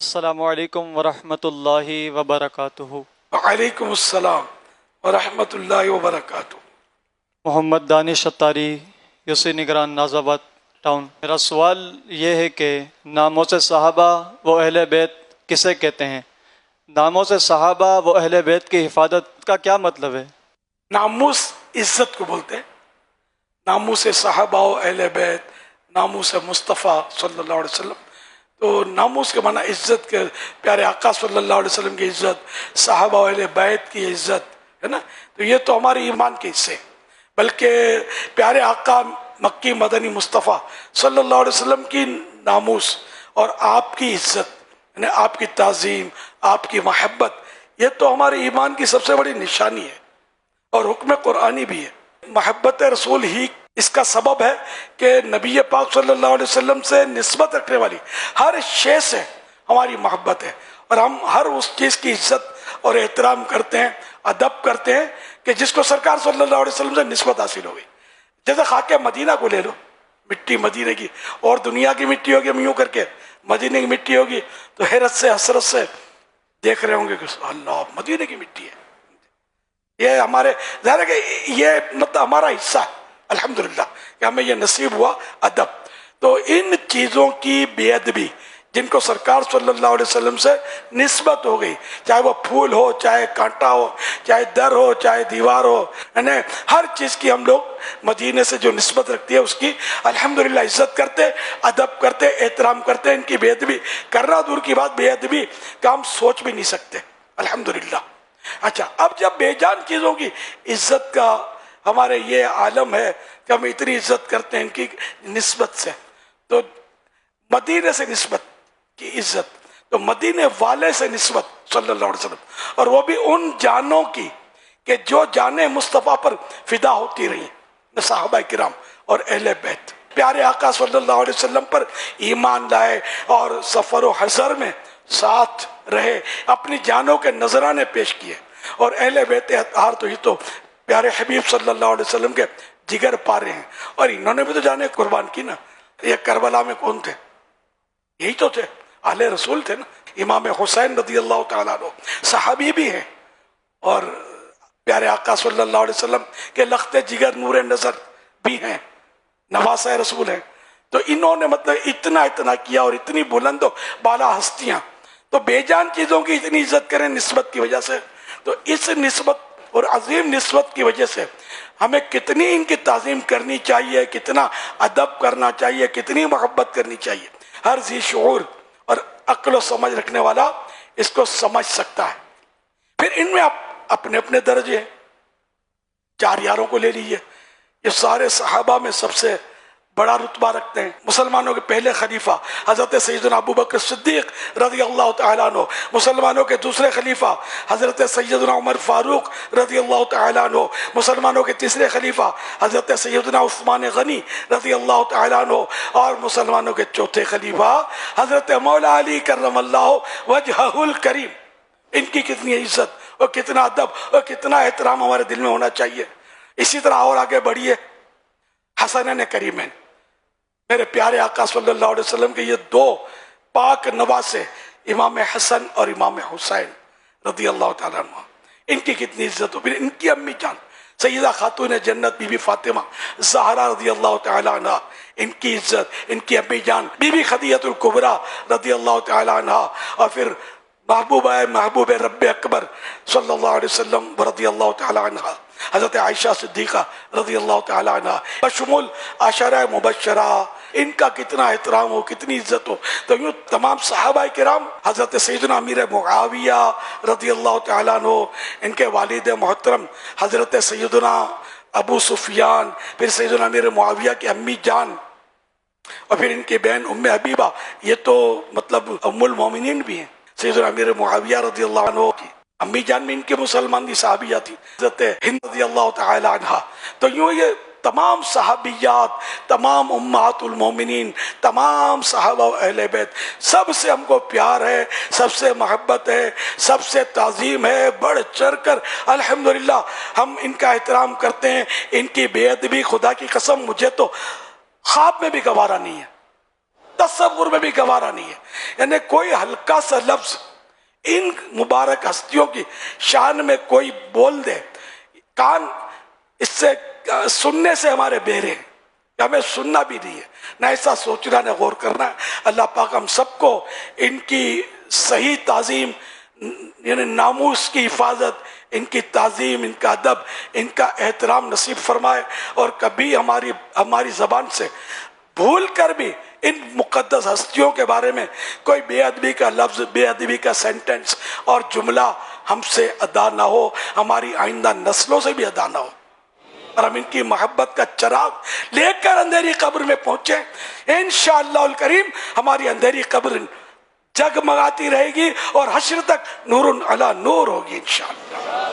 السلام علیکم ورحمۃ اللہ وبرکاتہ۔ وعلیکم السلام ورحمۃ اللہ وبرکاتہ۔ محمد دانش اتاری، یوسی نگران ناز آباد ٹاؤن۔ میرا سوال یہ ہے کہ ناموس صحابہ و اہل بیت کسے کہتے ہیں؟ ناموس صحابہ و اہل بیت کی حفاظت کا کیا مطلب ہے؟ ناموس عزت کو بولتے ہیں۔ ناموس صحابہ و اہل بیت، ناموس مصطفیٰ صلی اللہ علیہ وسلم۔ تو ناموس کے معنی عزت کے، پیارے آقا صلی اللہ علیہ وسلم کی عزت، صحابہ و اہل بیت کی عزت ہے نا۔ تو یہ تو ہمارے ایمان کے حصے، بلکہ پیارے آقا مکی مدنی مصطفیٰ صلی اللہ علیہ وسلم کی ناموس اور آپ کی عزت، یعنی آپ کی تعظیم، آپ کی محبت، یہ تو ہمارے ایمان کی سب سے بڑی نشانی ہے اور حکم قرآنی بھی ہے۔ محبت رسول ہی اس کا سبب ہے کہ نبی پاک صلی اللہ علیہ وسلم سے نسبت رکھنے والی ہر شے سے ہماری محبت ہے، اور ہم ہر اس چیز کی عزت اور احترام کرتے ہیں، ادب کرتے ہیں کہ جس کو سرکار صلی اللہ علیہ وسلم سے نسبت حاصل ہوگی۔ جیسے خاک مدینہ کو لے لو، مٹی مدینہ کی، اور دنیا کی مٹی ہوگی، ہم یوں کر کے مدینہ کی مٹی ہوگی تو حیرت سے حسرت سے دیکھ رہے ہوں گے کہ اللہ مدینہ کی مٹی ہے۔ یہ ہمارے ظاہر ہے کہ یہ مطلب ہمارا حصہ ہے، الحمدللہ کہ ہمیں یہ نصیب ہوا ادب۔ تو ان چیزوں کی بے ادبی جن کو سرکار صلی اللہ علیہ وسلم سے نسبت ہو گئی، چاہے وہ پھول ہو، چاہے کانٹا ہو، چاہے در ہو، چاہے دیوار ہو، یعنی ہر چیز کی ہم لوگ مدینے سے جو نسبت رکھتی ہے اس کی الحمدللہ عزت کرتے، ادب کرتے، احترام کرتے۔ ان کی بے ادبی کرنا دور کی بات، بے ادبی کا ہم سوچ بھی نہیں سکتے الحمدللہ۔ اچھا، اب جب بے جان چیزوں کی عزت کا ہمارے یہ عالم ہے کہ ہم اتنی عزت کرتے ہیں ان کی نسبت سے، تو مدینے سے نسبت کی عزت، تو مدینے والے سے نسبت صلی اللہ علیہ وسلم، اور وہ بھی ان جانوں کی کہ جو جانیں مصطفیٰ پر فدا ہوتی رہی، صحابہ کرام اور اہل بیت۔ پیارے آقا صلی اللہ علیہ وسلم پر ایمان لائے اور سفر و حضر میں ساتھ رہے، اپنی جانوں کے نذرانے پیش کیے، اور اہل بیت اطہار تو یہ تو پیارے حبیب صلی اللہ علیہ وسلم کے جگر پارے ہیں، اور انہوں نے بھی تو جانے قربان کی نا۔ یہ کربلا میں کون تھے؟ یہی تو تھے، اہل رسول تھے نا۔ امام حسین رضی اللہ تعالیٰ عنہ صحابی بھی ہیں، اور پیارے آقا صلی اللہ علیہ وسلم کے لخت جگر نور نظر بھی ہیں، نواسہ رسول ہیں۔ تو انہوں نے مطلب اتنا کیا، اور اتنی بلند و بالا ہستیاں، تو بے جان چیزوں کی اتنی عزت کریں نسبت کی وجہ سے، تو اس نسبت اور عظیم نسبت کی وجہ سے ہمیں کتنی ان کی تعظیم کرنی چاہیے، کتنا ادب کرنا چاہیے، کتنی محبت کرنی چاہیے۔ ہر ذی شعور اور عقل و سمجھ رکھنے والا اس کو سمجھ سکتا ہے۔ پھر ان میں اپنے اپنے درجے ہیں۔ 4 یاروں کو لے لیجئے، یہ سارے صحابہ میں سب سے بڑا رتبہ رکھتے ہیں۔ مسلمانوں کے پہلے خلیفہ حضرت سیدنا ابو بکر صدیق رضی اللہ تعالیٰ عنہ، مسلمانوں کے دوسرے خلیفہ حضرت سیدنا عمر فاروق رضی اللہ تعالیٰ عنہ، مسلمانوں کے تیسرے خلیفہ حضرت سیدنا عثمان غنی رضی اللہ تعالیٰ عنہ، اور مسلمانوں کے چوتھے خلیفہ حضرت مولا علی کرم اللہ وجہہ الکریم۔ ان کی کتنی عزت اور کتنا ادب اور کتنا احترام ہمارے دل میں ہونا چاہیے۔ اسی طرح اور آگے بڑھیے، حسنین کریمین، میرے پیارے آقا صلی اللہ علیہ وسلم کے یہ 2 پاک نواسے، امام حسن اور امام حسین رضی اللہ تعالیٰ عنہ، ان کی کتنی عزت ہو۔ پھر ان کی امی جان سیدہ خاتون جنت بی بی فاطمہ زہرا رضی اللہ تعالیٰ عنہ، ان کی عزت، ان کی امی جان بی بی خدیجہ الکبریٰ رضی اللہ تعالیٰ عنہ، اور پھر محبوب رب اکبر صلی اللہ علیہ وسلم رضی اللہ تعالیٰ عنہ، حضرت عائشہ صدیقہ رضی اللہ تعالیٰ عنہ، بشمول عشرہ مبشرہ، ان کا کتنا احترام ہو، کتنی عزت ہو۔ تو یوں تمام صحابہ کرام، حضرت سیدنا امیر معاویہ رضی اللہ تعالیٰ عنہ، ان کے والد محترم حضرت سیدنا ابو سفیان، پھر سیدنا امیر معاویہ کی امی جان، اور پھر ان کی بہن ام حبیبہ، یہ تو مطلب ام المومنین بھی ہیں، سیدنا امیر معاویہ رضی اللہ عنہ کی امی جان میں ان کے مسلمان دی صحابیہ تھی، حضرت ہند رضی اللہ تعالی عنہ۔ تو یوں یہ تمام صحابیات، تمام امہات المومنین، تمام صحابہ و اہل بیت، سب سے ہم کو پیار ہے، سب سے محبت ہے، سب سے تعظیم ہے، بڑھ چڑھ کر الحمدللہ ہم ان کا احترام کرتے ہیں۔ ان کی بے ادبی خدا کی قسم مجھے تو خواب میں بھی گوارا نہیں ہے، تصور میں بھی گوارا نہیں ہے. یعنی کوئی ہلکا سا لفظ ان مبارک ہستیوں کی شان میں کوئی بول دے، کان اس سے سننے سے ہمارے بہرے ہیں، ہمیں سننا بھی نہیں ہے، نہ ایسا سوچنا نہ غور کرنا ہے. اللہ پاک ہم سب کو ان کی صحیح تعظیم، یعنی ناموس کی حفاظت، ان کی تعظیم، ان کا ادب، ان کا احترام نصیب فرمائے، اور کبھی ہماری زبان سے بھول کر بھی ان مقدس ہستیوں کے بارے میں کوئی بے ادبی کا لفظ، بے ادبی کا سینٹنس اور جملہ ہم سے ادا نہ ہو، ہماری آئندہ نسلوں سے بھی ادا نہ ہو، اور ہم ان کی محبت کا چراغ لے کر اندھیری قبر میں پہنچے. انشاءاللہ الکریم ہماری اندھیری قبر جگمگاتی رہے گی اور حشر تک نور علی نور ہوگی انشاءاللہ.